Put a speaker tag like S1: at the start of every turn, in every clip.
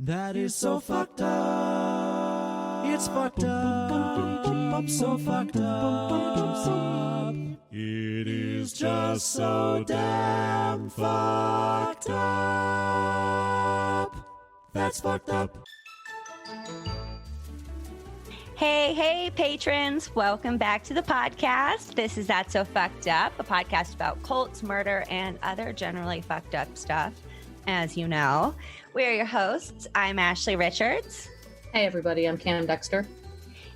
S1: That is so fucked up. It's fucked up. So fucked up. It is just so damn fucked up. That's fucked up.
S2: Hey, patrons. Welcome back to the podcast. This is That's So Fucked Up, a podcast about cults, murder, and other generally fucked up stuff. As you know, we are your hosts. I'm Ashley Richards.
S3: Hey, everybody. I'm Cam Dexter.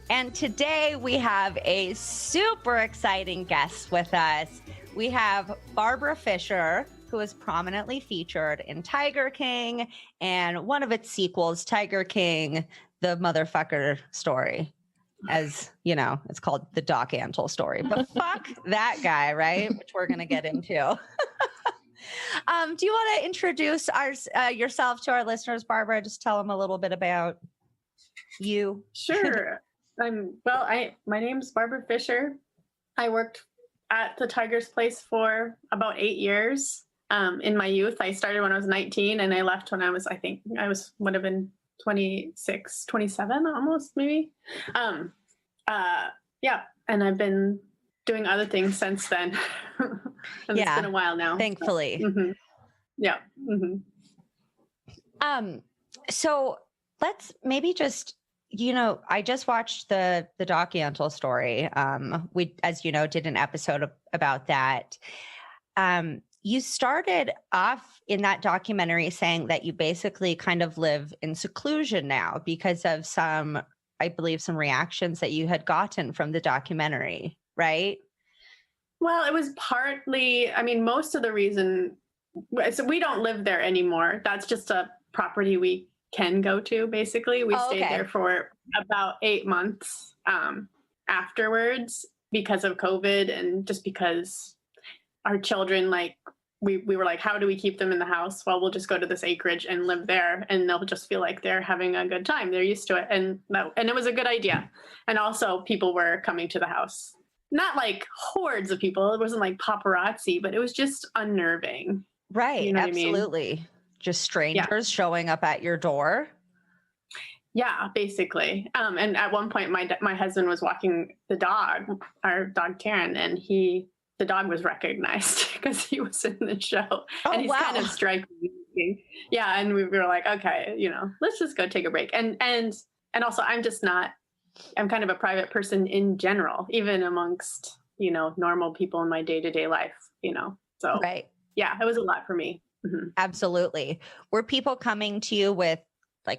S2: And today we have a super exciting guest with us. We have Barbara Fisher, who is prominently featured in Tiger King and one of its sequels, Tiger King, the motherfucker story. As you know, it's called the doc-antle-story. But fuck that guy, right? Which we're going to get into. Do you want to introduce yourself to our listeners, Barbara? Just tell them a little bit about you.
S4: Sure. My name's Barbara Fisher. I worked at the Tiger's Place for about 8 years. In my youth, I started when I was 19 and I left when I would have been 26, 27 almost maybe. And I've been doing other things since then. It's been a while now.
S2: Thankfully.
S4: Mm-hmm. Yeah. Mm-hmm.
S2: So let's maybe just, I just watched the doc-antle story. We, as you know, did an episode about that. You started off in that documentary saying that you basically kind of live in seclusion now because of some reactions that you had gotten from the documentary, right?
S4: Well, it was partly, most of the reason, so we don't live there anymore. That's just a property we can go to, basically. We stayed there for about 8 months afterwards because of COVID and just because our children, we were like, how do we keep them in the house? Well, we'll just go to this acreage and live there and they'll just feel like they're having a good time. They're used to it. And it was a good idea. And also people were coming to the house. Not like hordes of people. It wasn't like paparazzi, but it was just unnerving.
S2: Right.
S4: You know
S2: absolutely.
S4: What I mean?
S2: Just strangers showing up at your door.
S4: Yeah, basically. And at one point my husband was walking the dog, our dog Taryn, and the dog was recognized because he was in the show.
S2: Oh,
S4: and he's kind of striking. Yeah. And we were like, okay, let's just go take a break. And also I'm kind of a private person in general, even amongst, normal people in my day-to-day life, so
S2: right.
S4: Yeah, it was a lot for me. Mm-hmm.
S2: Absolutely. Were people coming to you with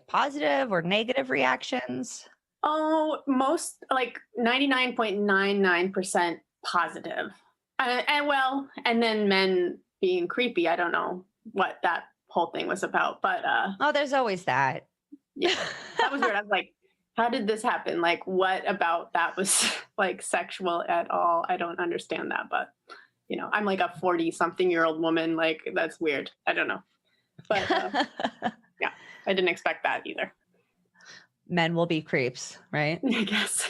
S2: positive or negative reactions?
S4: Oh, most 99.99% positive. And then men being creepy. I don't know what that whole thing was about, but
S2: there's always that.
S4: Yeah, that was weird. I was like, how did this happen? What about that was sexual at all? I don't understand that, but I'm a 40-something-year-old woman. That's weird. I don't know, but yeah, I didn't expect that either.
S2: Men will be creeps, right?
S4: I guess.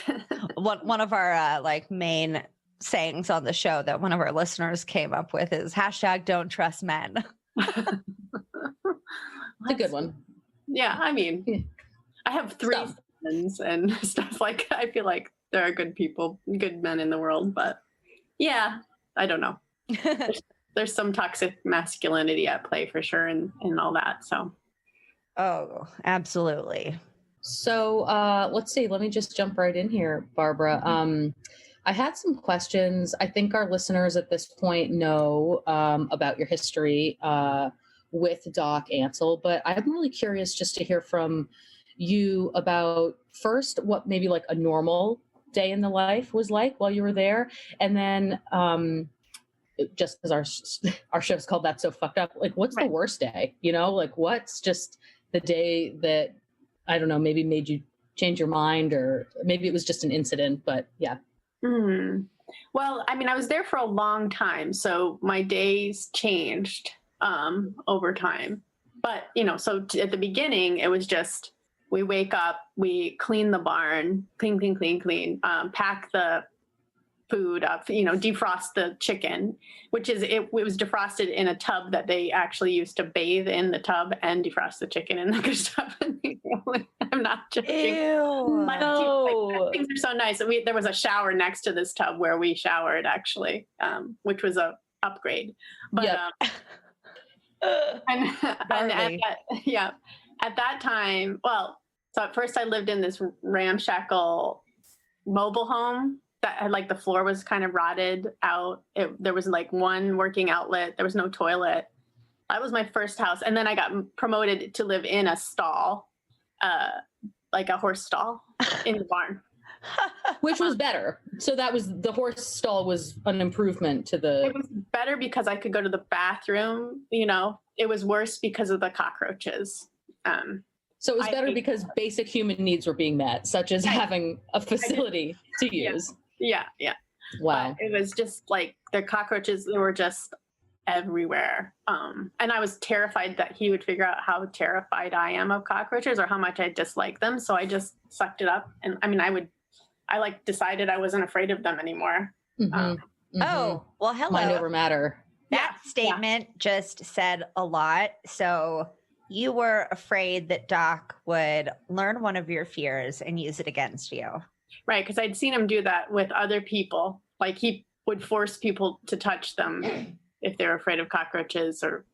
S2: One of our main sayings on the show that one of our listeners came up with is #don't trust men.
S3: That's a good one.
S4: Yeah. I have 3 sons and stuff I feel like there are good people, good men in the world, but yeah, I don't know. There's some toxic masculinity at play for sure. And all that. So.
S2: Oh, absolutely.
S3: So let's see. Let me just jump right in here, Barbara. I had some questions. I think our listeners at this point know about your history with doc-antle, but I'm really curious just to hear from you about first what maybe a normal day in the life was like while you were there, and then just because our show's called That's So Fucked Up, what's the worst day? What's just the day that, I don't know, maybe made you change your mind, or maybe it was just an incident, but yeah.
S4: Well, I was there for a long time, so my days changed over time. But, so at the beginning, it was just, we wake up, we clean the barn, clean, pack the food up, defrost the chicken, which is, it was defrosted in a tub that they actually used to bathe in the tub and defrost the chicken and that good stuff. I'm not joking.
S2: Ew.
S4: But, things are so nice. There was a shower next to this tub where we showered actually, which was a upgrade. But at that time, so at first I lived in this ramshackle mobile home that had, like, the floor was kind of rotted out. There was like one working outlet. There was no toilet. That was my first house. And then I got promoted to live in a stall, like a horse stall in the barn.
S3: Which was better. So the horse stall was an improvement to the...
S4: It was better because I could go to the bathroom, It was worse because of the cockroaches.
S3: So it was better because basic human needs were being met, such as having a facility to use.
S4: Yeah.
S3: Wow.
S4: But it was just like the cockroaches, they were just everywhere. And I was terrified that he would figure out how terrified I am of cockroaches or how much I dislike them. So I just sucked it up. And I decided I wasn't afraid of them anymore.
S2: Oh, well, hello.
S3: Mind over matter.
S2: That statement just said a lot. So you were afraid that Doc would learn one of your fears and use it against you.
S4: Right, because I'd seen him do that with other people. Like, he would force people to touch them if they were afraid of cockroaches. Or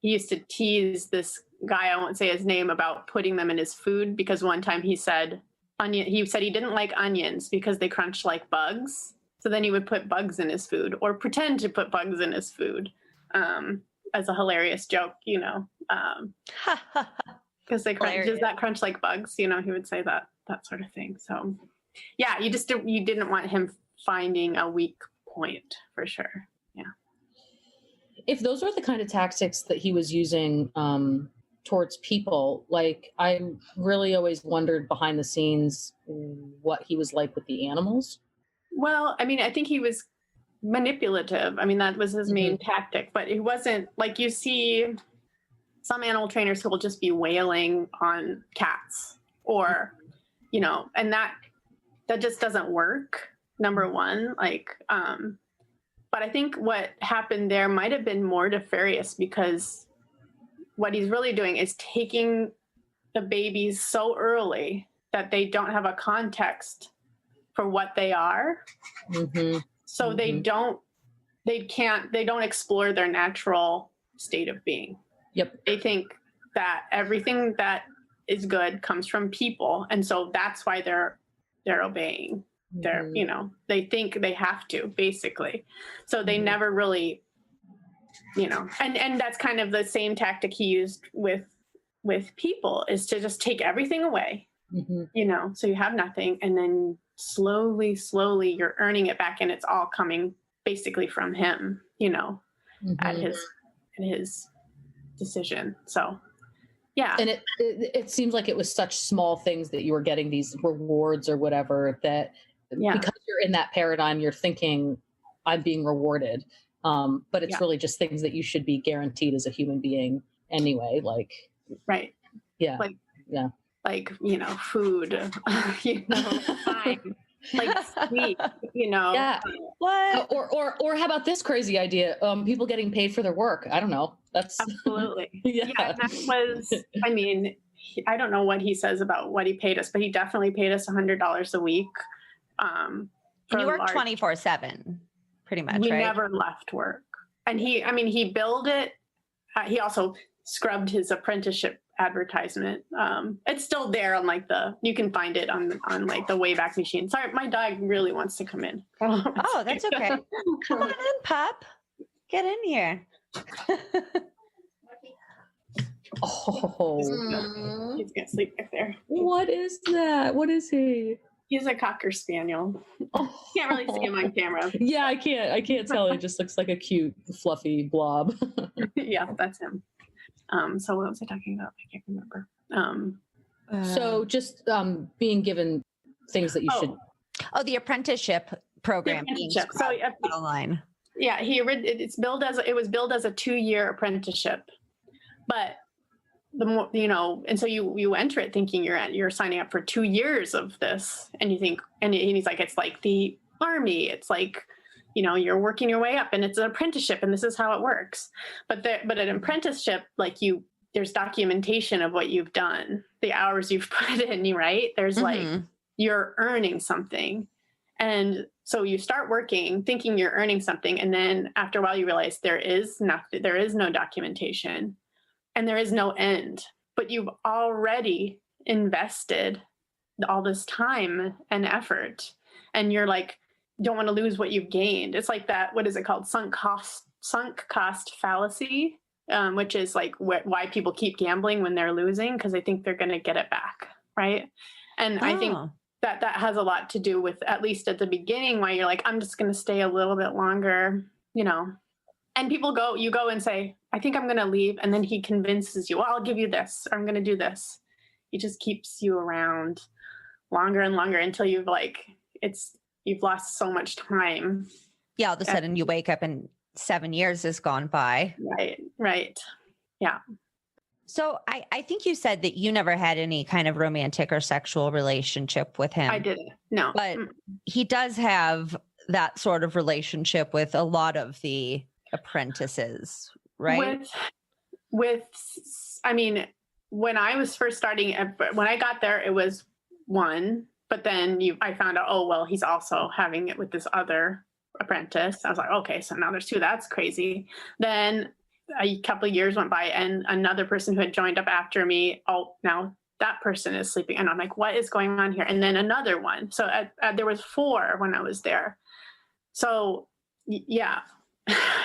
S4: he used to tease this guy, I won't say his name, about putting them in his food, because one time he said he didn't like onions because they crunch like bugs. So then he would put bugs in his food or pretend to put bugs in his food as a hilarious joke, because they crunch. Does that crunch like bugs? He would say that sort of thing. So yeah, you didn't want him finding a weak point for sure. Yeah.
S3: If those are the kind of tactics that he was using towards people, like, I really always wondered behind the scenes what he was like with the animals.
S4: Well, I think he was manipulative. That was his main tactic, but it wasn't like you see some animal trainers who will just be wailing on cats or, and that just doesn't work. Number one, but I think what happened there might have been more nefarious, because what he's really doing is taking the babies so early that they don't have a context for what they are. So they don't explore their natural state of being.
S3: Yep.
S4: They think that everything that is good comes from people. And so that's why they're obeying. They're, they think they have to, basically. So they never really, and that's kind of the same tactic he used with people, is to just take everything away, so you have nothing. And then slowly you're earning it back, and it's all coming basically from him, at his decision. So yeah.
S3: And it seems like it was such small things that you were getting these rewards or whatever, that because you're in that paradigm, you're thinking, I'm being rewarded. But it's really just things that you should be guaranteed as a human being anyway. Like,
S4: right.
S3: Yeah.
S4: Like, food, time, like sleep,
S3: Yeah.
S2: What?
S3: Or how about this crazy idea? People getting paid for their work. I don't know. That's
S4: absolutely.
S3: Yeah.
S4: That was, I don't know what he says about what he paid us, but he definitely paid us $100 a week.
S2: And you work 24/7, pretty much,
S4: we
S2: right?
S4: never left work. And he billed it. He also scrubbed his apprenticeship advertisement. It's still there on you can find it on the Wayback Machine. Sorry, my dog really wants to come in.
S2: Oh, that's okay. Come on in, pup. Get in here.
S4: He's gonna sleep back there.
S3: What is that? What is he?
S4: He's a Cocker Spaniel. Can't really see him on camera.
S3: Yeah, I can't tell. It just looks like a cute, fluffy blob.
S4: Yeah, that's him. So what was I talking about? I can't remember.
S3: So just being given things that you should.
S2: Oh, the apprenticeship program.
S4: So
S2: online.
S4: Yeah, it was billed as a 2-year apprenticeship, but the more and so you enter it thinking you're signing up for 2 years of this, and you think, and he's like, it's like the army. It's like, you're working your way up and it's an apprenticeship and this is how it works. But an apprenticeship, like there's documentation of what you've done, the hours you've put in, right? There's like, you're earning something. And so you start working thinking you're earning something. And then after a while you realize there is no documentation and there is no end, but you've already invested all this time and effort. And you're like, don't want to lose what you've gained. It's like that, what is it called? Sunk cost fallacy, which is like why people keep gambling when they're losing, because they think they're going to get it back. Right. And I think that has a lot to do with, at least at the beginning, why you're like, I'm just going to stay a little bit longer, and you go and say, I think I'm going to leave. And then he convinces you, well, I'll give you this, or I'm going to do this. He just keeps you around longer and longer until you've lost so much time.
S2: Yeah. All of a sudden you wake up and 7 years has gone by.
S4: Right. Yeah.
S2: So I think you said that you never had any kind of romantic or sexual relationship with him.
S4: I didn't. No.
S2: But he does have that sort of relationship with a lot of the apprentices, right? I mean, when I was first starting, when I got there, it was one. But then I found out, oh, well, he's also having it with this other apprentice. I was like, okay, so now there's two. That's crazy. Then a couple of years went by and another person who had joined up after me, oh, now that person is sleeping. And I'm like, what is going on here? And then another one. So there was 4 when I was there. So yeah,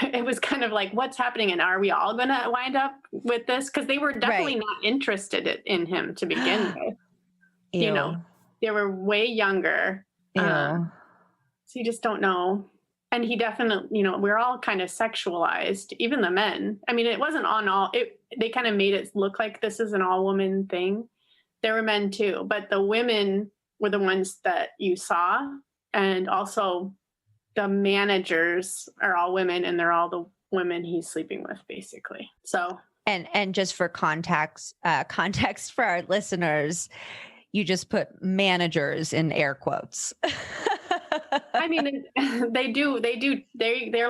S2: it was kind of like, what's happening? And are we all going to wind up with this? Because they were definitely not interested in him to begin with. Ew.
S4: They were way younger. So you just don't know. And he definitely, we're all kind of sexualized, even the men. I mean, it wasn't on all, they kind of made it look like this is an all woman thing. There were men too, but the women were the ones that you saw. And also the managers are all women and they're all the women he's sleeping with basically. So.
S2: And just for context for our listeners, you just put managers in air quotes.
S4: I mean, they're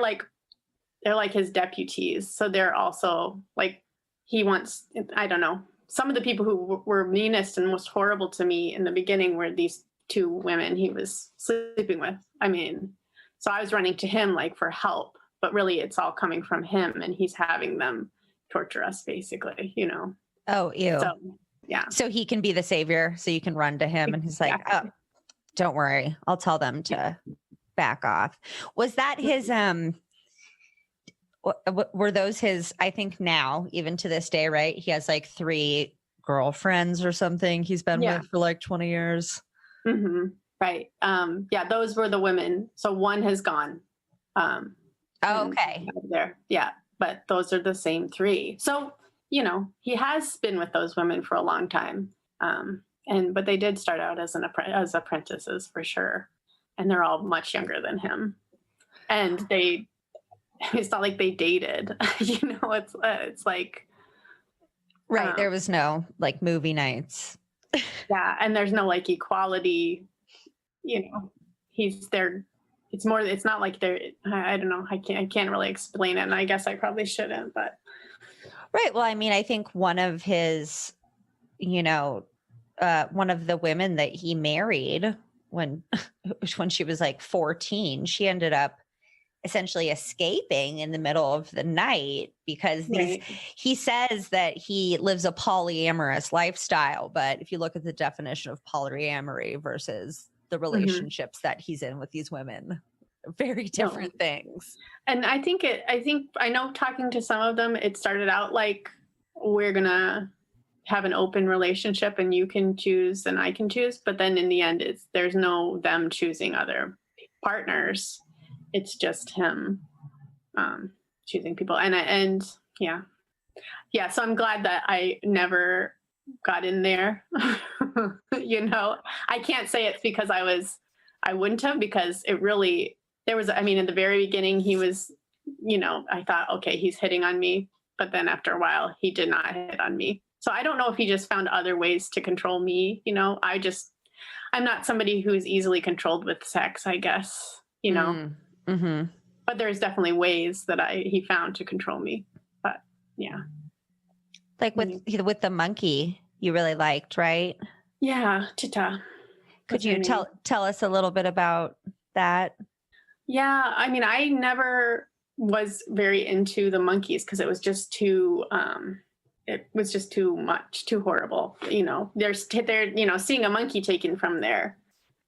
S4: like his deputies. So they're also like, I don't know. Some of the people who were meanest and most horrible to me in the beginning were these 2 women he was sleeping with. I mean, so I was running to him like for help, but really it's all coming from him and he's having them torture us basically,
S2: Oh, ew.
S4: So, yeah.
S2: So he can be the savior. So you can run to him and he's like, oh, don't worry. I'll tell them to back off. Was that his, were those his, I think now, even to this day, right? He has like 3 girlfriends or something he's been with for like 20 years.
S4: Mm-hmm. Right. Yeah, those were the women. So one has gone.
S2: Okay.
S4: There. Yeah. But those are the same 3. So, he has been with those women for a long time. But they did start out as apprentices for sure. And they're all much younger than him. And it's not like they dated, it's like.
S2: Right. There was no like movie nights.
S4: Yeah. And there's no like equality, he's there. It's not like they're, I don't know. I can't really explain it. And I guess I probably shouldn't, but.
S2: Right. Well, I mean, I think one of his, one of the women that he married when she was like 14, she ended up essentially escaping in the middle of the night because he says that he lives a polyamorous lifestyle. But if you look at the definition of polyamory versus the relationships that he's in with these women, very different things. And
S4: I know talking to some of them, it started out like, we're going to have an open relationship and you can choose and I can choose. But then in the end, there's no them choosing other partners. It's just him choosing people. And yeah. So I'm glad that I never got in there. I can't say it's because I wouldn't have, because it really, in the very beginning, he was, I thought, okay, he's hitting on me. But then after a while, he did not hit on me. So I don't know if he just found other ways to control me. I'm not somebody who's easily controlled with sex, I guess, you know.
S2: Mm-hmm.
S4: But there's definitely ways that he found to control me. But yeah.
S2: Like with the monkey you really liked, right?
S4: Yeah, Chita.
S2: Could you tell us a little bit about that?
S4: Yeah, I mean, I never was very into the monkeys because it was just too much, too horrible. You know, they're seeing a monkey taken from their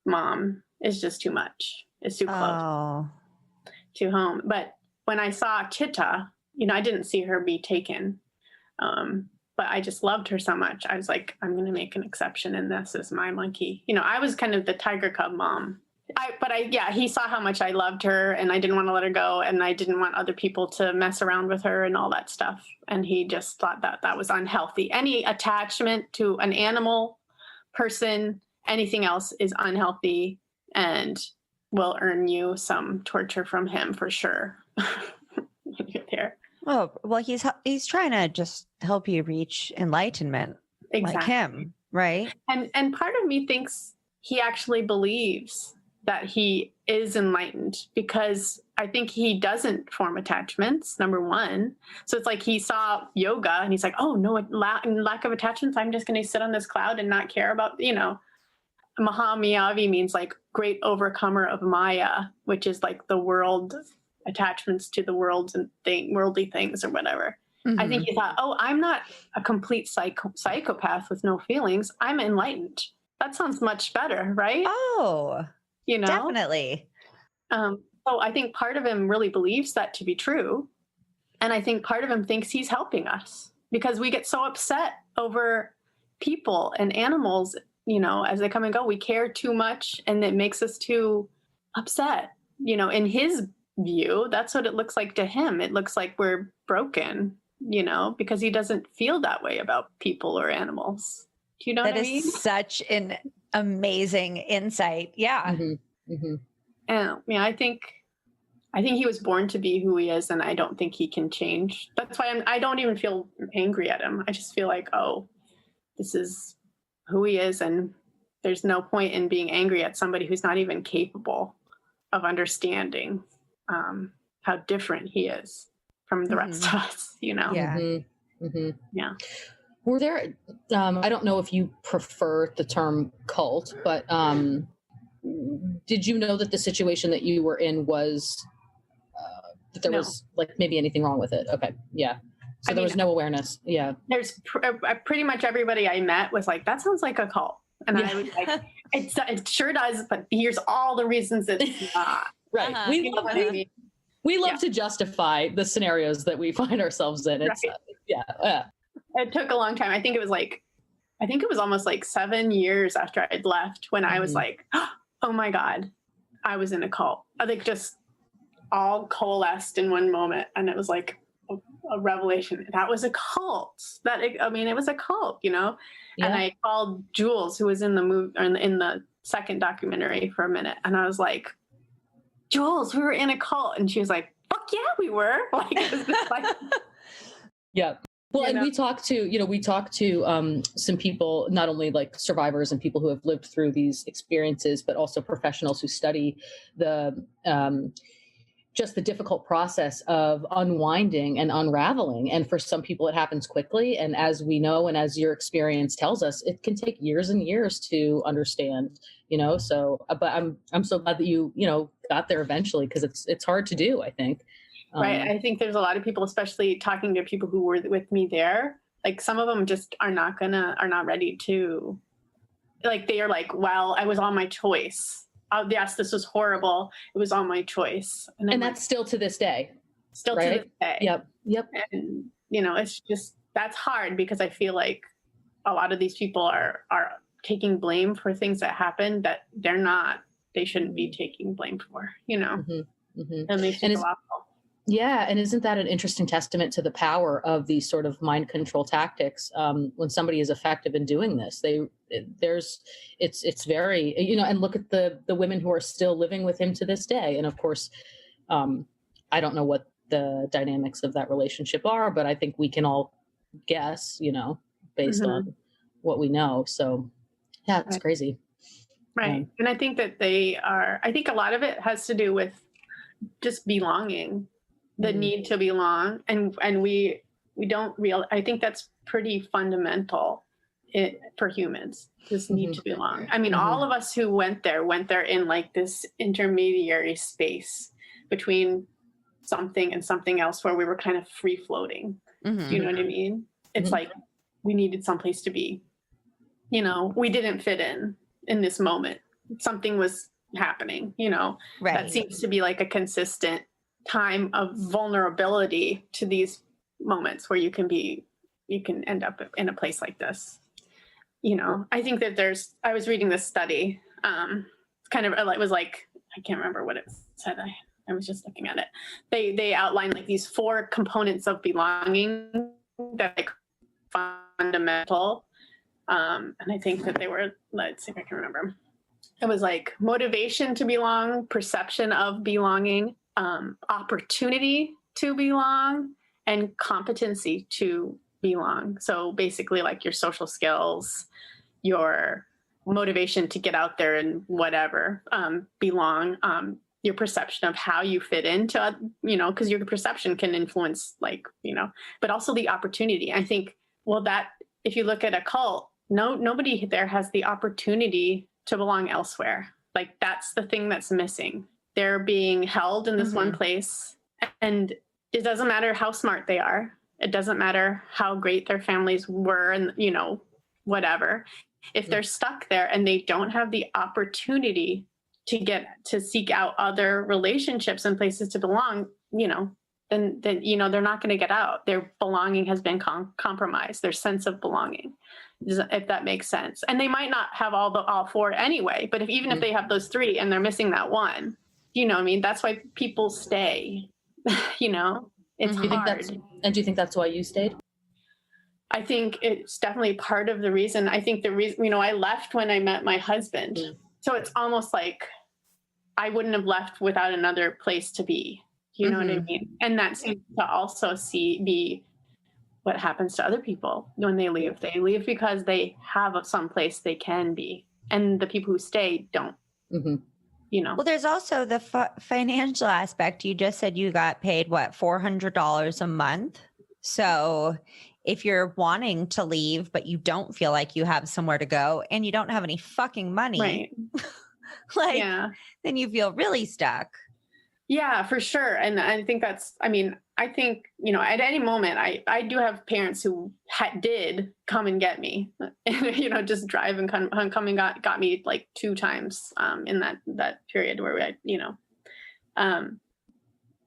S4: mom is just too much. It's too close to home. But when I saw Chita, you know, I didn't see her be taken. But I just loved her so much. I was like, I'm going to make an exception, and this is my monkey. You know, I was kind of the tiger cub mom. He saw how much I loved her, and I didn't want to let her go, and I didn't want other people to mess around with her and all that stuff. And he just thought that was unhealthy. Any attachment to an animal, person, anything else is unhealthy and will earn you some torture from him for sure. When you're there.
S2: Oh, well, he's trying to just help you reach enlightenment,
S4: exactly.
S2: Like him, right?
S4: And part of me thinks he actually believes that he is enlightened, because I think he doesn't form attachments, number one. So it's like he saw yoga and he's like, oh, no, lack of attachments. I'm just going to sit on this cloud and not care about, you know. Mahamayavi means like great overcomer of Maya, which is like the world, attachments to the worlds and worldly things or whatever. Mm-hmm. I think he thought, oh, I'm not a complete psychopath with no feelings. I'm enlightened. That sounds much better, right?
S2: Oh,
S4: you know,
S2: definitely.
S4: So I think part of him really believes that to be true. And I think part of him thinks he's helping us, because we get so upset over people and animals, you know, as they come and go. We care too much, and it makes us too upset. You know, in his view, that's what it looks like to him. It looks like we're broken, you know, because he doesn't feel that way about people or animals. Do you know what I mean?
S2: That is such an amazing insight. Yeah.
S3: Mm-hmm. Mm-hmm.
S4: And yeah, I think he was born to be who he is, and I don't think he can change. That's why I don't even feel angry at him. I just feel like, oh, this is who he is, and there's no point in being angry at somebody who's not even capable of understanding how different he is from the rest of us, you know?
S2: Yeah.
S3: Mm-hmm. Mm-hmm.
S4: Yeah.
S3: Were there, I don't know if you prefer the term cult, but did you know that the situation that you were in was, that there was like maybe anything wrong with it? Okay. Yeah. So there was no awareness. Yeah.
S4: There's pretty much everybody I met was like, that sounds like a cult. And I was like, it sure does, but here's all the reasons it's not.
S3: Right.
S2: Uh-huh.
S3: We love to justify the scenarios that we find ourselves in. It's
S4: right. It took a long time. I think it was almost like 7 years after I'd left when I was like, oh my God, I was in a cult. I think just all coalesced in one moment. And it was like a revelation. That was a cult. It was a cult, you know? Yeah. And I called Jules, who was in the movie, or in the second documentary, for a minute. And I was like, Jules, we were in a cult. And she was like, fuck yeah, we were. Like, it was just like,
S3: yeah. Well, and we talked to some people, not only like survivors and people who have lived through these experiences, but also professionals who study the just the difficult process of unwinding and unraveling. And for some people, it happens quickly. And as we know, and as your experience tells us, it can take years and years to understand, you know. So, but I'm so glad that you got there eventually, because it's hard to do, I think.
S4: Right. I think there's a lot of people, especially talking to people who were with me there, like some of them just are not ready to, like, they are like, well, I was on my choice. Yes, this was horrible. It was on my choice.
S3: And that's still to this day.
S4: Still right? To this day.
S3: Yep.
S4: And, you know, it's just, that's hard, because I feel like a lot of these people are taking blame for things that happened that they shouldn't be taking blame for, you know.
S3: Mm-hmm. Mm-hmm.
S4: It makes you feel awful.
S3: Yeah. And isn't that an interesting testament to the power of these sort of mind control tactics? When somebody is effective in doing this, it's very, you know, and look at the women who are still living with him to this day. And of course, I don't know what the dynamics of that relationship are, but I think we can all guess, you know, based on what we know. So yeah, it's crazy.
S4: Right. And I think that I think a lot of it has to do with just belonging, the need to belong. And we don't I think that's pretty fundamental for humans, this need to belong. I mean, all of us who went there in like this intermediary space between something and something else where we were kind of free floating. Do you know what I mean? It's like we needed someplace to be. You know, we didn't fit in this moment. Something was happening, you know.
S2: Right.
S4: That seems to be like a consistent time of vulnerability to these moments where you can end up in a place like this. You know, I think that I was reading this study, kind of, it was like, I can't remember what it said. I was just looking at it. They outlined like these 4 components of belonging that are fundamental. And I think that they were, let's see if I can remember. It was like motivation to belong, perception of belonging, opportunity to belong, and competency to belong. So basically like your social skills, your motivation to get out there and whatever, belong, your perception of how you fit into, you know, because your perception can influence like, you know, but also the opportunity. I think, well, that if you look at a cult, nobody there has the opportunity to belong elsewhere. Like that's the thing that's missing. They're being held in this one place, and it doesn't matter how smart they are. It doesn't matter how great their families were and, you know, whatever. If they're stuck there and they don't have the opportunity to seek out other relationships and places to belong, you know, then you know, they're not going to get out. Their belonging has been compromised, their sense of belonging, if that makes sense. And they might not have all 4 anyway, but even if they have those 3 and they're missing that one, you know what I mean? That's why people stay, you know, it's hard.
S3: Do you think that's why you stayed?
S4: I think it's definitely part of the reason. I think the reason, you know, I left when I met my husband. So it's almost like I wouldn't have left without another place to be. You know what I mean? And that seems to also be what happens to other people when they leave. They leave because they have some place they can be. And the people who stay don't, you know.
S2: Well, there's also the financial aspect. You just said you got paid, what, $400 a month? So if you're wanting to leave, but you don't feel like you have somewhere to go and you don't have any fucking money, right. Then you feel really stuck.
S4: Yeah, for sure. And I think I think, you know, at any moment, I do have parents who did come and get me, you know, just drive and come and got me like 2 times in that period where you know,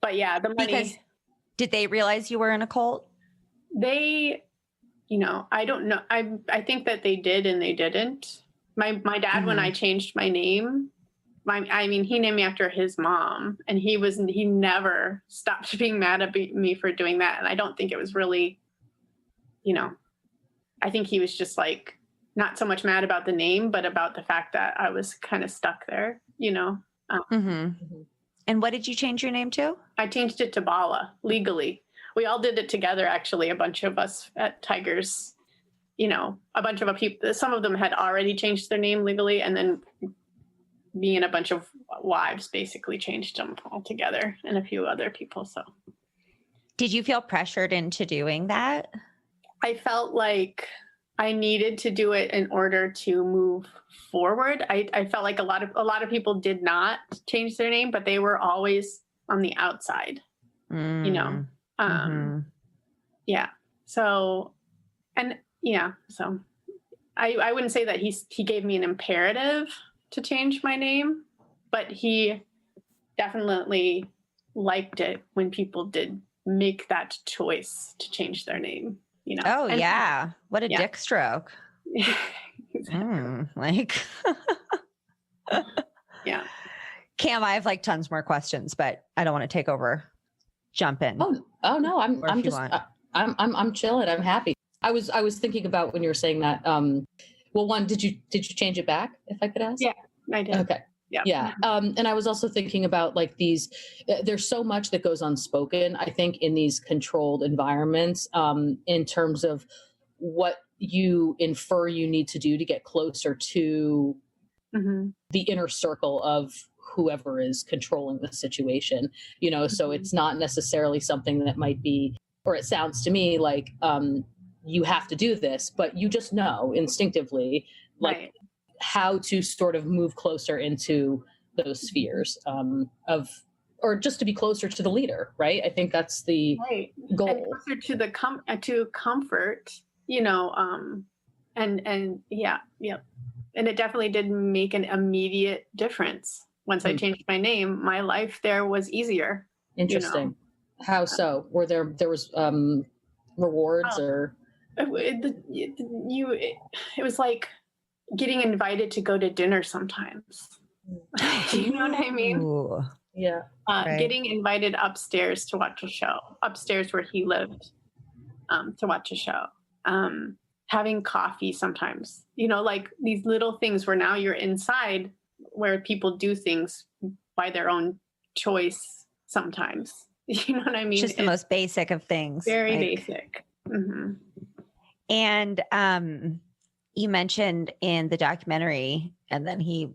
S4: but yeah, the money.
S2: Because did they realize you were in a cult?
S4: They, you know, I don't know. I think that they did and they didn't. My dad, when I changed my name, he named me after his mom, and he never stopped being mad at me for doing that. And I don't think it was really, you know, I think he was just like, not so much mad about the name, but about the fact that I was kind of stuck there, you know?
S2: And what did you change your name to?
S4: I changed it to Bala legally. We all did it together, actually, a bunch of us at Tigers, you know, a bunch of people, some of them had already changed their name legally, and then me and a bunch of wives basically changed them all together, and a few other people. So
S2: did you feel pressured into doing that?
S4: I felt like I needed to do it in order to move forward. I felt like a lot of people did not change their name, but they were always on the outside, you know? Yeah. So, and yeah, so I wouldn't say that he gave me an imperative to change my name, but he definitely liked it when people did make that choice to change their name, you know?
S2: Oh, yeah. What a dick stroke. Like,
S4: yeah.
S2: Cam, I have like tons more questions, but I don't want to take over. Jump in.
S3: Oh no, I'm just, I'm chilling. I'm happy. I was thinking about when you were saying that, well, one, did you change it back, if I could ask?
S4: Yeah, I did.
S3: Okay. Yeah. And I was also thinking about like there's so much that goes unspoken, I think, in these controlled environments, in terms of what you infer you need to do to get closer to the inner circle of whoever is controlling the situation, you know, so it's not necessarily something that might be, or it sounds to me like you have to do this, but you just know instinctively, like how to sort of move closer into those spheres of, or just to be closer to the leader, right? I think that's the goal.
S4: And closer to the to comfort, you know, and yeah. And it definitely did make an immediate difference. Once I changed my name, my life there was easier.
S3: Interesting. You know? How so? Were there was rewards or?
S4: It was like getting invited to go to dinner sometimes. You know what I mean?
S2: Ooh.
S3: Yeah.
S4: Getting invited upstairs to watch a show, upstairs where he lived, to watch a show. Having coffee sometimes, you know, like these little things where now you're inside where people do things by their own choice sometimes. You know what I mean?
S2: Just the most basic of things.
S4: Very basic. Mm-hmm.
S2: And you mentioned in the documentary, and then he,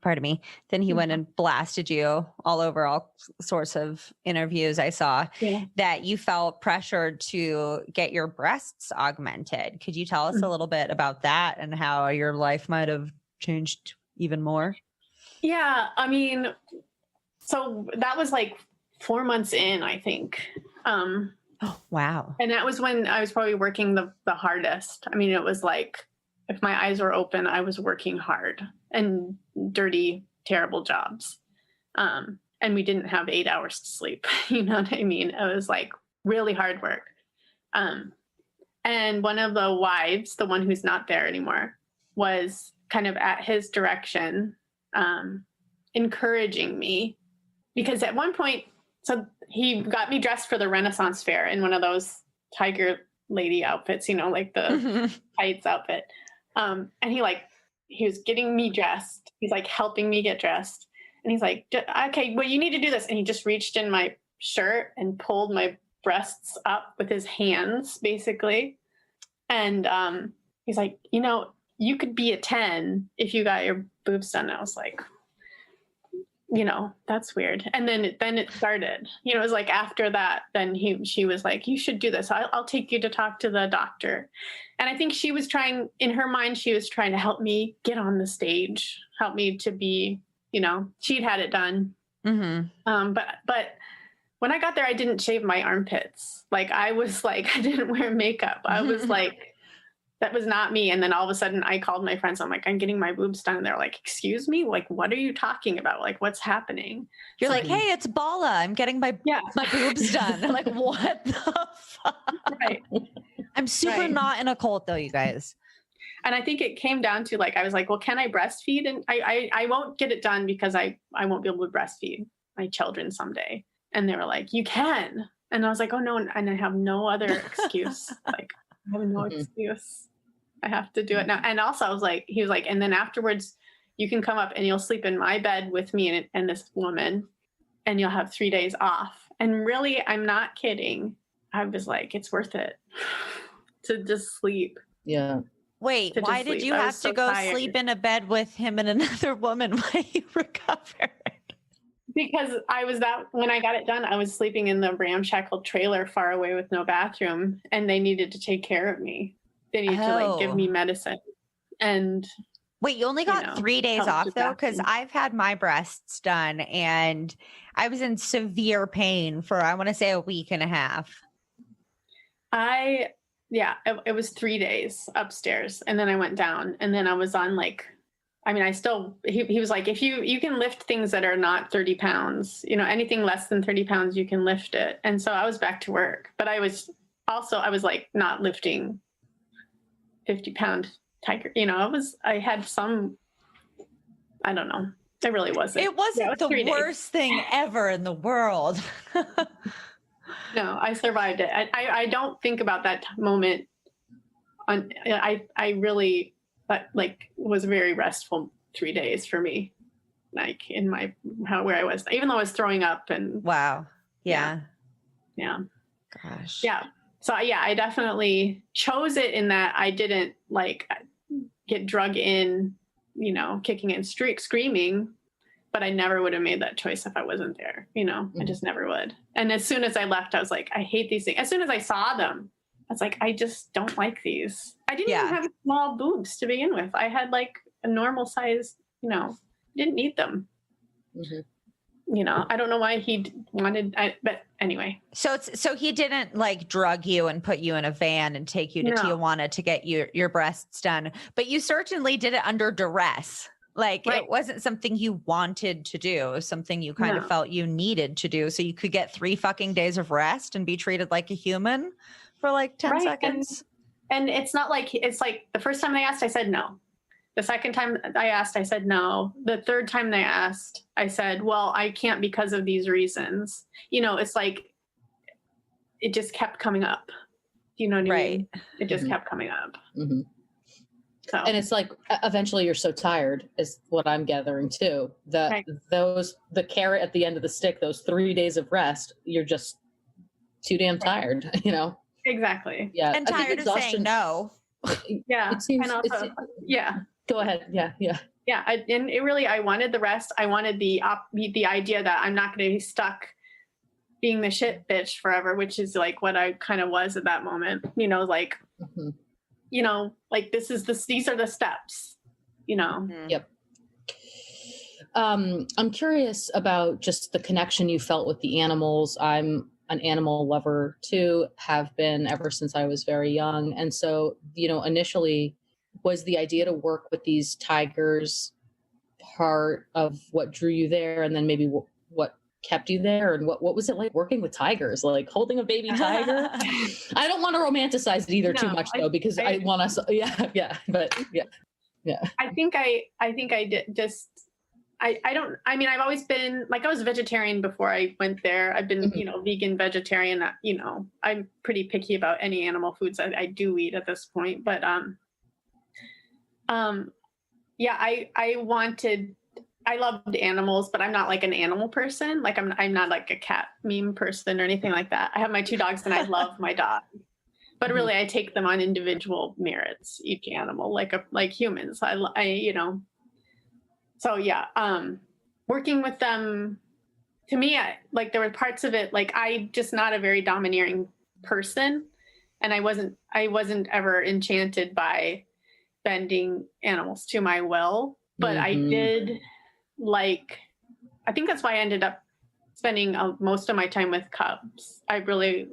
S2: pardon me, then he went and blasted you all over all sorts of interviews I saw, that you felt pressured to get your breasts augmented. Could you tell us a little bit about that and how your life might have changed even more?
S4: Yeah, I mean, so that was like 4 months in, I think.
S2: Oh, wow.
S4: And that was when I was probably working the hardest. I mean, it was like, if my eyes were open, I was working hard and dirty, terrible jobs. And we didn't have 8 hours to sleep. You know what I mean? It was like really hard work. And one of the wives, the one who's not there anymore, was kind of at his direction, encouraging me, because at one point, so he got me dressed for the Renaissance Fair in one of those tiger lady outfits, you know, like the tights outfit. And he was getting me dressed. He's like helping me get dressed. And he's like, okay, well, you need to do this. And he just reached in my shirt and pulled my breasts up with his hands, basically. And he's like, you know, you could be a 10 if you got your boobs done. And I was like, you know, that's weird. And then it started, you know, it was like after that, then she was like, you should do this. I'll take you to talk to the doctor. And I think she was trying, in her mind, she was trying to help me get on the stage, help me to be, you know, she'd had it done. Mm-hmm. But when I got there, I didn't shave my armpits. Like I was like, I didn't wear makeup. I was like, that was not me. And then all of a sudden I called my friends. I'm like, I'm getting my boobs done. And they're like, excuse me? Like, what are you talking about? Like, what's happening?
S2: You're like, hey, it's Bala. I'm getting my boobs done. They're like, what the fuck? Right. I'm super not in a cult though, you guys.
S4: And I think it came down to like, I was like, well, can I breastfeed? And I won't get it done because I won't be able to breastfeed my children someday. And they were like, you can. And I was like, oh no. And I have no other excuse. Like, I have no excuse. I have to do it now. And also he was like, and then afterwards you can come up and you'll sleep in my bed with me and this woman, and you'll have 3 days off. And really, I'm not kidding. I was like, it's worth it to just sleep.
S3: Yeah.
S2: Wait, why did you have to go sleep in a bed with him and another woman while you recovered?
S4: Because when I got it done, I was sleeping in the ramshackle trailer far away with no bathroom, and they needed to take care of me. They needed to like give me medicine. And
S2: wait, you only got 3 days off though? Because I've had my breasts done and I was in severe pain for, I want to say, a week and a half.
S4: It was 3 days upstairs, and then I went down, and then I was on like, I mean, he was like, if you can lift things that are not 30 pounds, you know, anything less than 30 pounds, you can lift it. And so I was back to work, but I was like not lifting 50-pound tiger, you know, I had some, I don't know. It really wasn't.
S2: It wasn't the worst thing ever in the world.
S4: No, I survived it. I don't think about that moment. I really was very restful 3 days for me, like in where I was, even though I was throwing up and.
S2: Wow. Yeah.
S4: Gosh. Yeah. So I definitely chose it in that I didn't like get drug in kicking and screaming, but I never would have made that choice if I wasn't there. I just never would. And as soon as I left, I was like, I hate these things. As soon as I saw them, I was like, I just don't like these. I didn't even have small boobs to begin with. I had like a normal size, didn't need them. I don't know why he wanted, but anyway.
S2: So he didn't like drug you and put you in a van and take you to Tijuana to get your breasts done, but you certainly did it under duress. Like it wasn't something you wanted to do. It was something you kind of felt you needed to do so you could get 3 fucking days of rest and be treated like a human for like 10 seconds.
S4: And it's not like, it's like the first time they asked, I said no. The second time I asked, I said no. The third time they asked, I said, well, I can't because of these reasons. It's like, it just kept coming up. You know what I mean? It just kept coming up. So.
S3: And it's like, eventually you're so tired is what I'm gathering too. The carrot at the end of the stick, those 3 days of rest, you're just too damn tired,
S4: Exactly.
S3: Yeah.
S2: And tired of saying no.
S4: Yeah.
S3: It seems,
S4: and also,
S3: Go ahead. Yeah.
S4: Yeah. I wanted the rest. I wanted the idea that I'm not going to be stuck being the shit bitch forever, which is like what I kind of was at that moment, like, like these are the steps,
S3: Yep. I'm curious about just the connection you felt with the animals. I'm an animal lover too, have been ever since I was very young. And so, initially was the idea to work with these tigers part of what drew you there? And then maybe what kept you there? And what was it like working with tigers, like holding a baby tiger? I don't want to romanticize it either too much though, because I want us.
S4: I think I did just, I've always been like, I was a vegetarian before I went there. I've been, vegan, vegetarian, I'm pretty picky about any animal foods I do eat at this point, but, I loved animals, but I'm not like an animal person. Like I'm not like a cat meme person or anything like that. I have my 2 dogs and I love my dog, but really I take them on individual merits, each animal, like humans. Working with them, to me, there were parts of it, like I just not a very domineering person. And I wasn't ever enchanted by bending animals to my will, but I did I think that's why I ended up spending most of my time with cubs. I really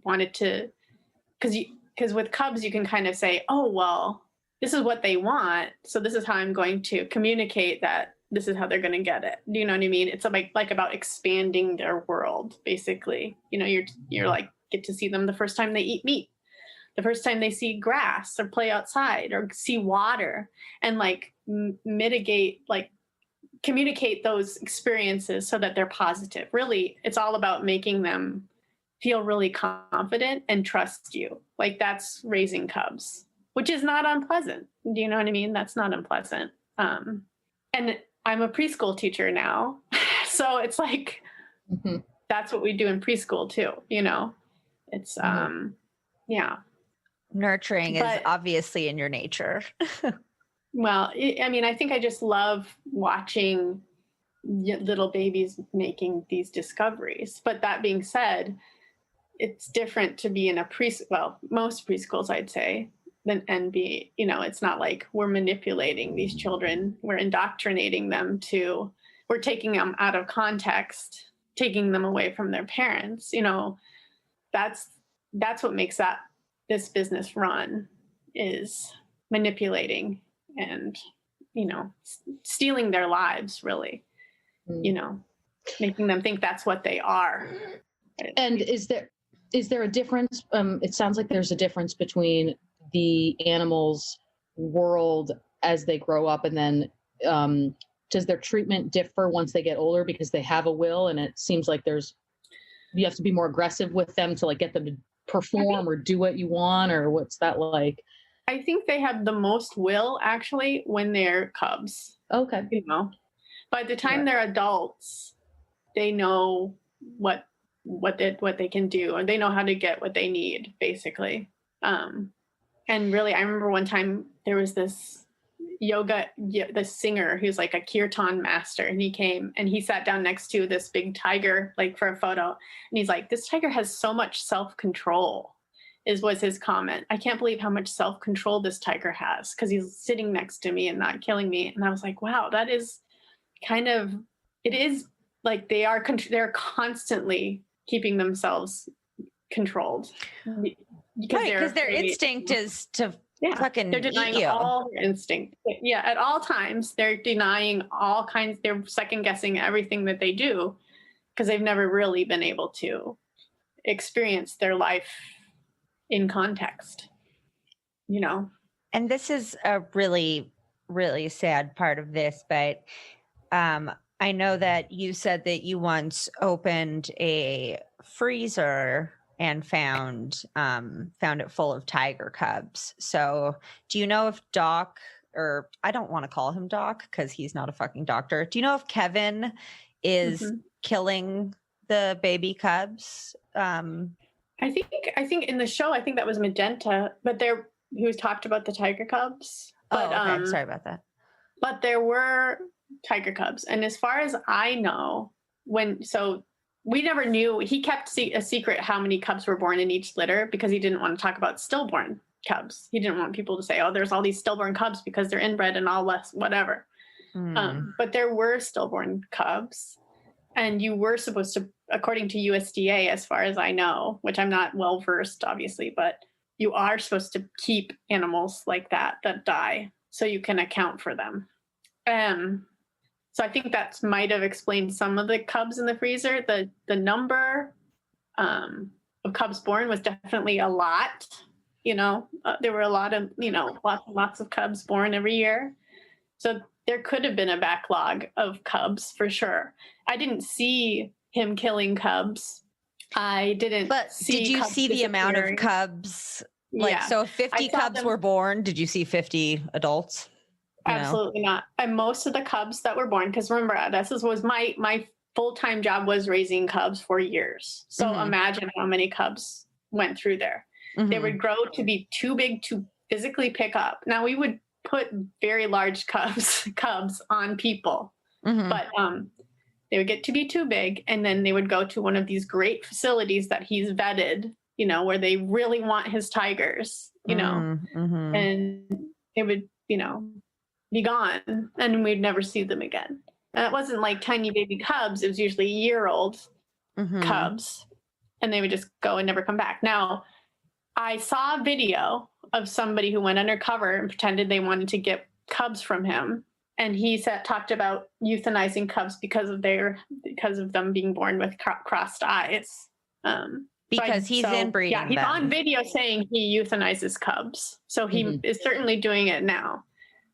S4: wanted to, because with cubs, you can kind of say, oh, well, this is what they want. So this is how I'm going to communicate that this is how they're going to get it. Do you know what I mean? It's like about expanding their world, basically. You're like, get to see them the first time they eat meat, the first time they see grass or play outside or see water, and like communicate those experiences so that they're positive. Really, it's all about making them feel really confident and trust you. Like that's raising cubs, which is not unpleasant. Do you know what I mean? That's not unpleasant. And I'm a preschool teacher now. So it's like, that's what we do in preschool too. It's,
S2: Nurturing is obviously in your nature.
S4: Well, I think I just love watching little babies making these discoveries. But that being said, it's different to be in most preschools, I'd say, and be, it's not like we're manipulating these children. We're indoctrinating them we're taking them out of context, taking them away from their parents. That's what makes this business run, is manipulating and, stealing their lives, really, making them think that's what they are.
S3: And is there a difference? It sounds like there's a difference between the animals' world as they grow up, and then does their treatment differ once they get older because they have a will? And it seems like you have to be more aggressive with them to like get them to perform or do what you want, or what's that like?
S4: I think they have the most will actually when they're cubs.
S3: Okay.
S4: By the time they're adults, they know what they can do, and they know how to get what they need, basically. And really, I remember one time there was this the singer who's like a kirtan master, and he came and he sat down next to this big tiger, like for a photo, and he's like, this tiger has so much self-control, was his comment. I can't believe how much self-control this tiger has, because he's sitting next to me and not killing me. And I was like, wow, that is it is like they're constantly keeping themselves controlled,
S2: because their instinct is to fucking
S4: they're denying
S2: eat you.
S4: all their instinct. Yeah, at all times they're denying all kinds. They're second guessing everything that they do, because they've never really been able to experience their life in context,
S2: And this is a really, really sad part of this, but I know that you said that you once opened a freezer and found it full of tiger cubs. So do you know if Doc, or I don't want to call him Doc because he's not a fucking doctor. Do you know if Kevin is killing the baby cubs?
S4: I think in the show, I think that was Magenta, but who talked about the tiger cubs. But,
S2: okay. Sorry about that.
S4: But there were tiger cubs. And as far as I know, we never knew. He kept a secret how many cubs were born in each litter, because he didn't want to talk about stillborn cubs. He didn't want people to say, oh, there's all these stillborn cubs because they're inbred and all less, whatever. But there were stillborn cubs. And you were supposed to, according to USDA, as far as I know, which I'm not well versed, obviously, but you are supposed to keep animals like that die so you can account for them. So I think that might have explained some of the cubs in the freezer. The number of cubs born was definitely a lot. There were a lot of, lots of cubs born every year. So there could have been a backlog of cubs for sure. I didn't see him killing cubs. I didn't.
S2: But did you see the amount of cubs? So if 50 cubs were born, did you see 50 adults?
S4: Absolutely not. And most of the cubs that were born, because remember, this was my full-time job was raising cubs for years. So imagine how many cubs went through there. They would grow to be too big to physically pick up. Now we would put very large cubs on people, but they would get to be too big, and then they would go to one of these great facilities that he's vetted, where they really want his tigers, and they would, be gone, and we'd never see them again. And it wasn't like tiny baby cubs. It was usually year-old cubs, and they would just go and never come back. Now, I saw a video of somebody who went undercover and pretended they wanted to get cubs from him. And he talked about euthanizing cubs because of them being born with crossed eyes.
S2: Because he's inbreeding them.
S4: Yeah, he's on video saying he euthanizes cubs. So he is certainly doing it now,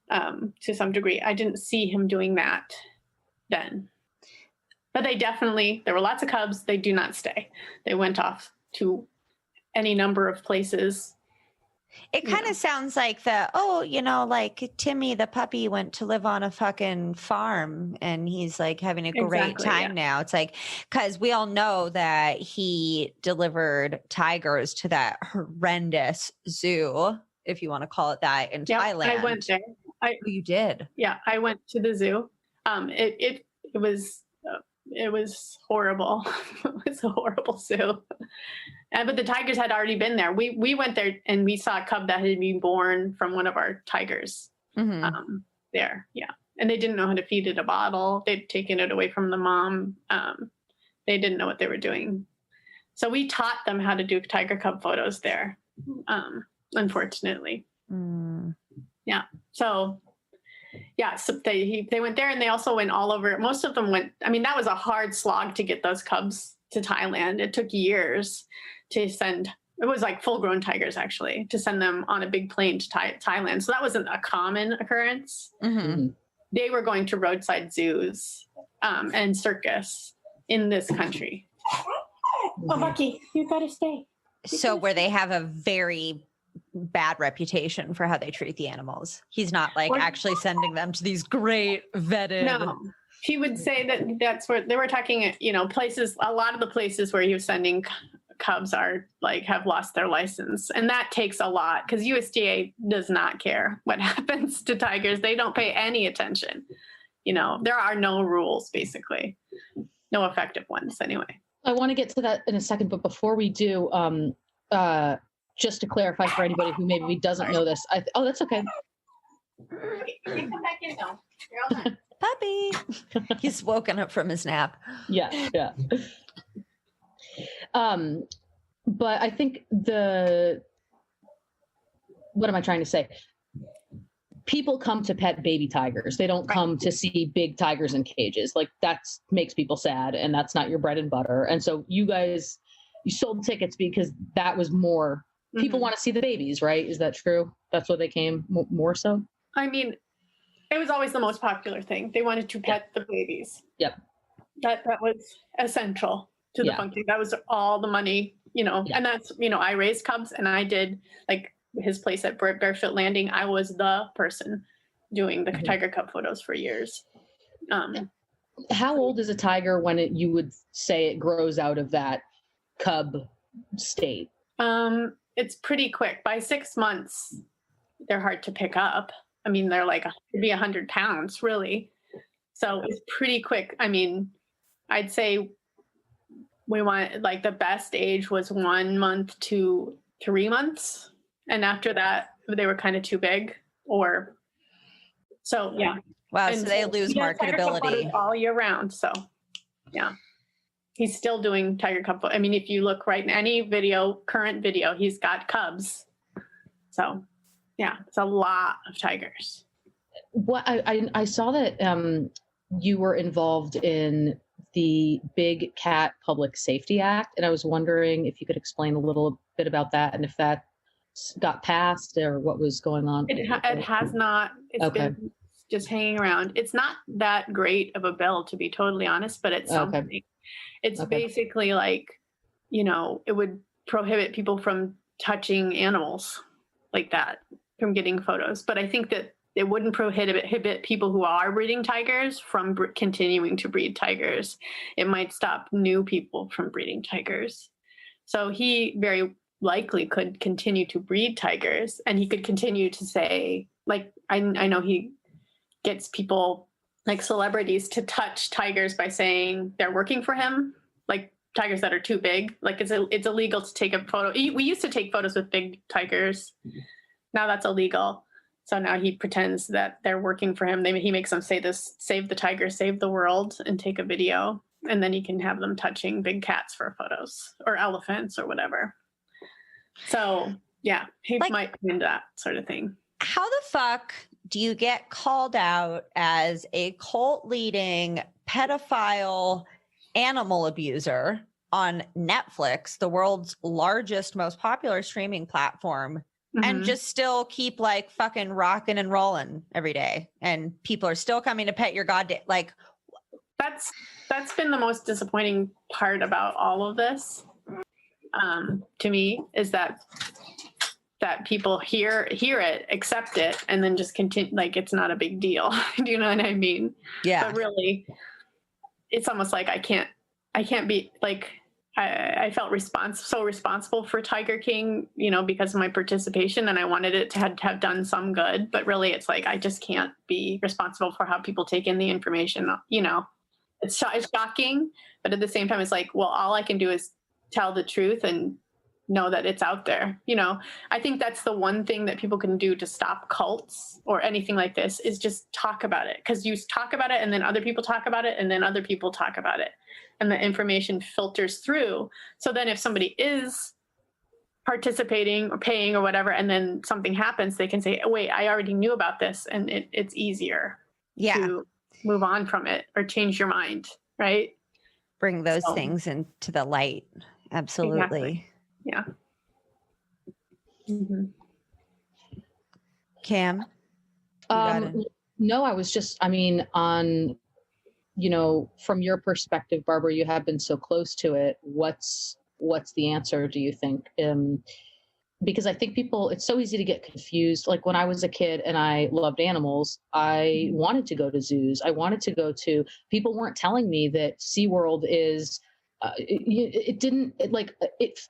S4: to some degree. I didn't see him doing that then. But there were lots of cubs. They do not stay. They went off to any number of places.
S2: It kind of sounds like like Timmy the puppy went to live on a fucking farm and he's like having a great time now. It's like, because we all know that he delivered tigers to that horrendous zoo, if you want to call it that, in Thailand.
S4: I went there.
S2: You did?
S4: Yeah, I went to the zoo. It was horrible. It was a horrible zoo. But the tigers had already been there. We went there and we saw a cub that had been born from one of our tigers there. Yeah. And they didn't know how to feed it a bottle. They'd taken it away from the mom. They didn't know what they were doing. So we taught them how to do tiger cub photos there, unfortunately. Yeah. So they went there, and they also went all over. Most of them went, that was a hard slog to get those cubs to Thailand. It took years to send. It was like full-grown tigers, actually, to send them on a big plane to Thailand. So that wasn't a common occurrence. They were going to roadside zoos and circus in this country. Oh, Bucky, you gotta stay.
S2: Where they have a very bad reputation for how they treat the animals. He's not actually sending them to these great vetted.
S4: No, he would say that's where they were talking, places, a lot of the places where he was sending cubs are like have lost their license, and that takes a lot because USDA does not care what happens to tigers. They don't pay any attention. There are no rules, basically, no effective ones anyway.
S3: I want to get to that in a second, but before we do, just to clarify for anybody who maybe doesn't know this, that's okay.
S4: You come back in now. You're all done.
S2: Puppy. He's woken up from his nap.
S3: Yeah. But I think what am I trying to say? People come to pet baby tigers. They don't come to see big tigers in cages. Like that makes people sad, and that's not your bread and butter. And so you sold tickets because that was more. People want to see the babies, right? Is that true? That's what they came more so?
S4: I mean, it was always the most popular thing. They wanted to pet the babies.
S3: Yep.
S4: That was essential to the function. That was all the money, and that's, I raised cubs, and I did like his place at Barefoot Landing. I was the person doing the tiger cub photos for years.
S3: How old is a tiger when you would say it grows out of that cub state?
S4: It's pretty quick. By 6 months, they're hard to pick up. I mean, they're like could be 100 pounds, really. So it's pretty quick. I mean, I'd say we want like the best age was 1 month to 3 months, and after that, they were kind of too big. Wow,
S2: and so they lose marketability
S4: all year round. So, yeah. He's still doing tiger cub. I mean, if you look right in any current video, he's got cubs. So, yeah, it's a lot of tigers.
S3: What I saw that you were involved in the Big Cat Public Safety Act, and I was wondering if you could explain a little bit about that and if that got passed or what was going on.
S4: It has not. It's been just hanging around. It's not that great of a bill, to be totally honest, but it's something. Okay. It's basically like, it would prohibit people from touching animals like that, from getting photos. But I think that it wouldn't prohibit people who are breeding tigers from continuing to breed tigers. It might stop new people from breeding tigers. So he very likely could continue to breed tigers, and he could continue to say, like, I know he gets people like celebrities to touch tigers by saying they're working for him, like tigers that are too big. Like it's illegal to take a photo. We used to take photos with big tigers. Now that's illegal. So now he pretends that they're working for him. He makes them say this: "Save the tiger, save the world," and take a video. And then he can have them touching big cats for photos, or elephants or whatever. So yeah, he might come into that sort of thing.
S2: How the fuck do you get called out as a cult leading pedophile animal abuser on Netflix, the world's largest, most popular streaming platform, and just still keep like fucking rocking and rolling every day? And people are still coming to pet your goddamn, like,
S4: that's been the most disappointing part about all of this, to me, is that people hear it, accept it, and then just continue like it's not a big deal. Do you know what I mean?
S2: Yeah.
S4: But really, it's almost like I can't be like, I felt so responsible for Tiger King, because of my participation, and I wanted it to have done some good. But really, it's like I just can't be responsible for how people take in the information. It's shocking, but at the same time, it's like, well, all I can do is tell the truth and know that it's out there. I think that's the one thing that people can do to stop cults or anything like this, is just talk about it. Because you talk about it, and then other people talk about it, and then other people talk about it, and the information filters through. So then if somebody is participating or paying or whatever, and then something happens, they can say, oh, wait, I already knew about this, and it's easier to move on from it or change your mind, right?
S2: Bring those things into the light. Absolutely.
S4: Exactly. Yeah. Mm-hmm.
S2: Cam?
S3: No, I was just, on, from your perspective, Barbara, you have been so close to it. What's the answer, do you think? Because I think it's so easy to get confused. Like when I was a kid and I loved animals, I wanted to go to zoos. I wanted to people weren't telling me that SeaWorld is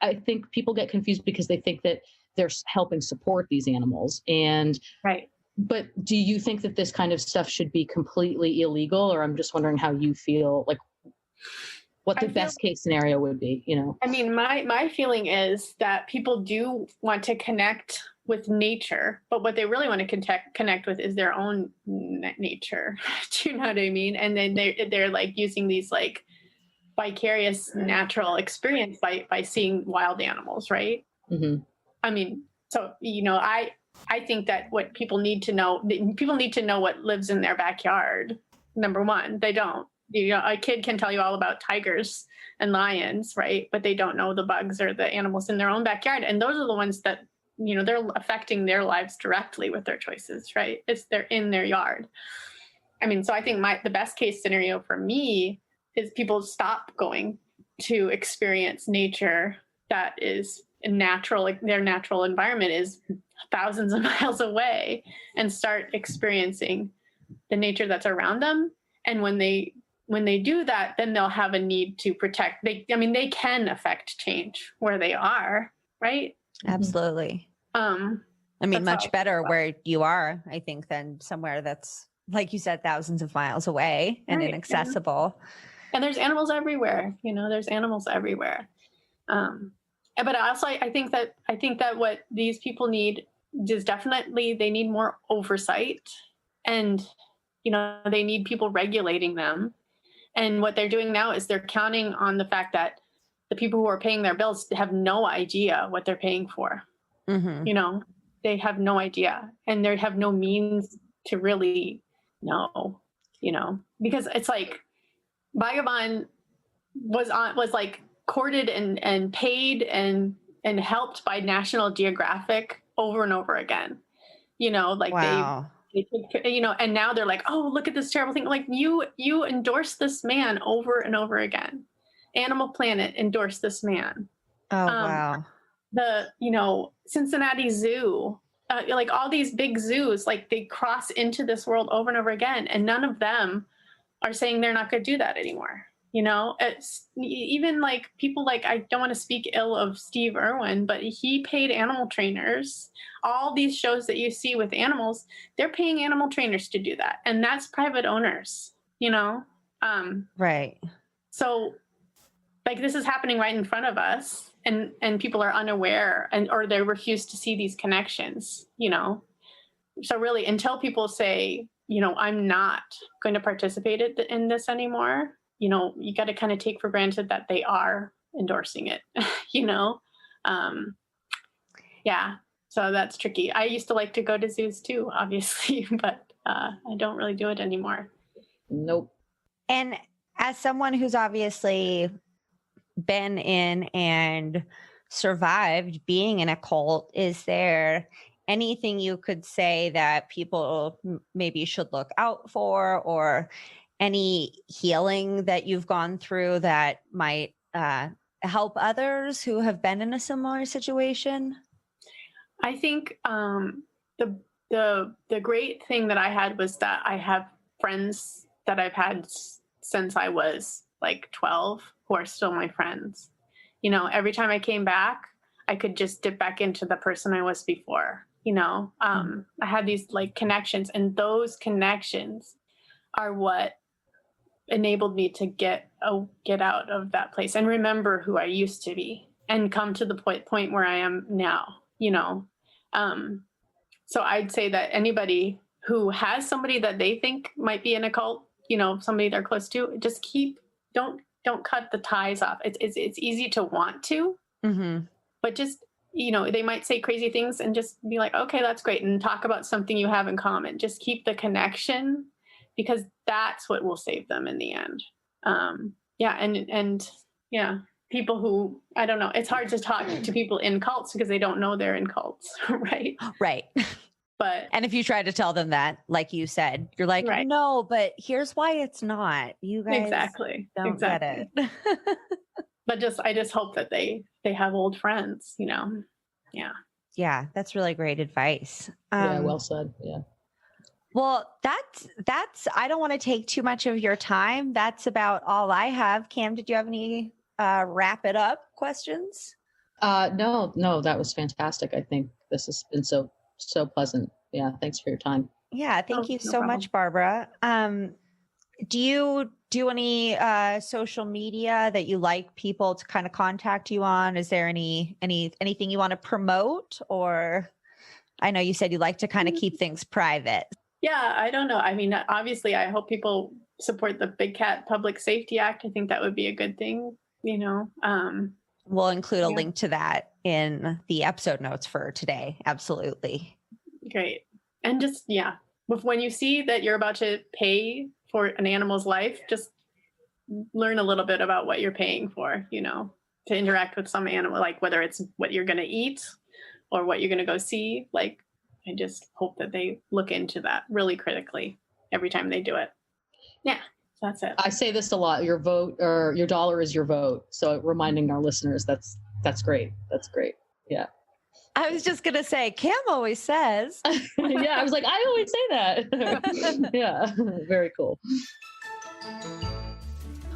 S3: I think people get confused because they think that they're helping support these animals. And
S4: right.
S3: But do you think that this kind of stuff should be completely illegal? Or I'm just wondering how you feel, like what the best case scenario would be, you know?
S4: I mean, my feeling is that people do want to connect with nature, but what they really want to connect with is their own nature. Do you know what I mean? And then they're like using these like vicarious natural experience by seeing wild animals, right?
S3: Mm-hmm.
S4: I mean, so, you know, I think that what people need to know what lives in their backyard. Number one, they don't. You know, a kid can tell you all about tigers and lions, right? But they don't know the bugs or the animals in their own backyard. And those are the ones that, you know, they're affecting their lives directly with their choices, right? They're in their yard. I mean, so I think the best case scenario for me is people stop going to experience nature that is natural, like their natural environment is thousands of miles away, and start experiencing the nature that's around them. And when they do that, then they'll have a need to protect. They can affect change where they are, right?
S2: Absolutely. I mean, much better where you are, I think, than somewhere that's, like you said, thousands of miles away and
S4: right.
S2: inaccessible.
S4: And there's animals everywhere, you know, there's animals everywhere. But also I think that what these people need is definitely, they need more oversight, and, you know, they need people regulating them. And what they're doing now is they're counting on the fact that the people who are paying their bills have no idea what they're paying for. Mm-hmm. You know, they have no idea, and they have no means to really know, you know, because it's like Vagabond was like courted and paid and helped by National Geographic over and over again, you know, like
S2: wow.
S4: they you know, and now they're like, oh, look at this terrible thing. Like you endorse this man over and over again. Animal Planet endorsed this man.
S2: Oh, wow.
S4: The, you know, Cincinnati Zoo, like all these big zoos, like they cross into this world over and over again. And none of them are saying they're not going to do that anymore. You know, it's even like people like, I don't want to speak ill of Steve Irwin, but he paid animal trainers. All these shows that you see with animals, they're paying animal trainers to do that. And that's private owners, you know?
S2: Right.
S4: So like this is happening right in front of us, and people are unaware or they refuse to see these connections, you know? So really, until people say, you know, I'm not going to participate in this anymore, you know, you got to kind of take for granted that they are endorsing it, you know? Yeah. So that's tricky. I used to like to go to zoos too, obviously, but I don't really do it anymore.
S3: Nope.
S2: And as someone who's obviously been in and survived being in a cult, is there anything you could say that people maybe should look out for, or any healing that you've gone through that might help others who have been in a similar situation?
S4: I think the great thing that I had was that I have friends that I've had since I was like 12 who are still my friends. You know, every time I came back, I could just dip back into the person I was before. You know, I had these like connections, and those connections are what enabled me to get out of that place and remember who I used to be and come to the point where I am now, you know? So I'd say that anybody who has somebody that they think might be in a cult, you know, somebody they're close to, just don't cut the ties off. It's easy to want to, but just, you know, they might say crazy things and just be like, okay, that's great. And talk about something you have in common. Just keep the connection, because that's what will save them in the end. Yeah. People who, I don't know, it's hard to talk to people in cults because they don't know they're in cults, right?
S2: Right. And if you try to tell them that, like you said, you're like, right. No, but here's why it's not. You guys don't get it.
S4: But I just hope that they have old friends, you know? Yeah.
S2: Yeah, that's really great advice.
S3: Yeah, well said. Yeah.
S2: Well, that's, I don't want to take too much of your time. That's about all I have. Cam, did you have any wrap it up questions?
S3: No, that was fantastic. I think this has been so pleasant. Yeah, thanks for your time.
S2: Yeah, thank you so much, Barbara. Do you do any social media that you like people to kind of contact you on? Is there anything you want to promote? Or I know you said you like to kind of keep things private.
S4: Yeah, I don't know. I mean, obviously, I hope people support the Big Cat Public Safety Act. I think that would be a good thing, you know.
S2: We'll include a link to that in the episode notes for today. Absolutely.
S4: Great. And just, when you see that you're about to pay for an animal's life, just learn a little bit about what you're paying for, you know, to interact with some animal, like whether it's what you're going to eat or what you're going to go see. Like, I just hope that they look into that really critically every time they do it. Yeah, that's it.
S3: I say this a lot. Your vote or your dollar is your vote. So reminding our listeners, that's great. That's great. Yeah.
S2: I was just going to say, Cam always says.
S3: Yeah, I was like, I always say that. Yeah, very cool.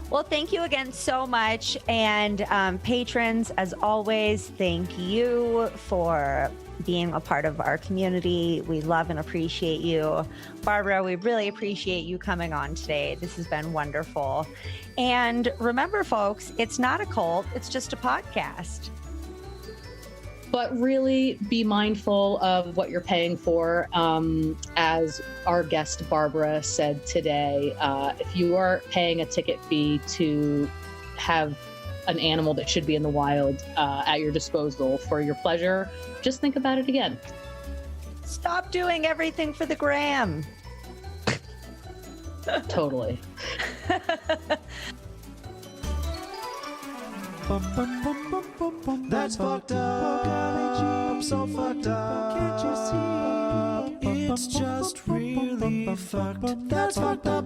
S2: Well, thank you again so much. And patrons, as always, thank you for being a part of our community. We love and appreciate you. Barbara, we really appreciate you coming on today. This has been wonderful. And remember, folks, it's not a cult, it's just a podcast.
S3: But really be mindful of what you're paying for. As our guest Barbara said today, if you are paying a ticket fee to have an animal that should be in the wild at your disposal for your pleasure, just think about it again.
S2: Stop doing everything for the gram.
S3: Totally.
S1: That's fucked up, so fucked up. Can't you see? It's just really fucked. That's fucked up.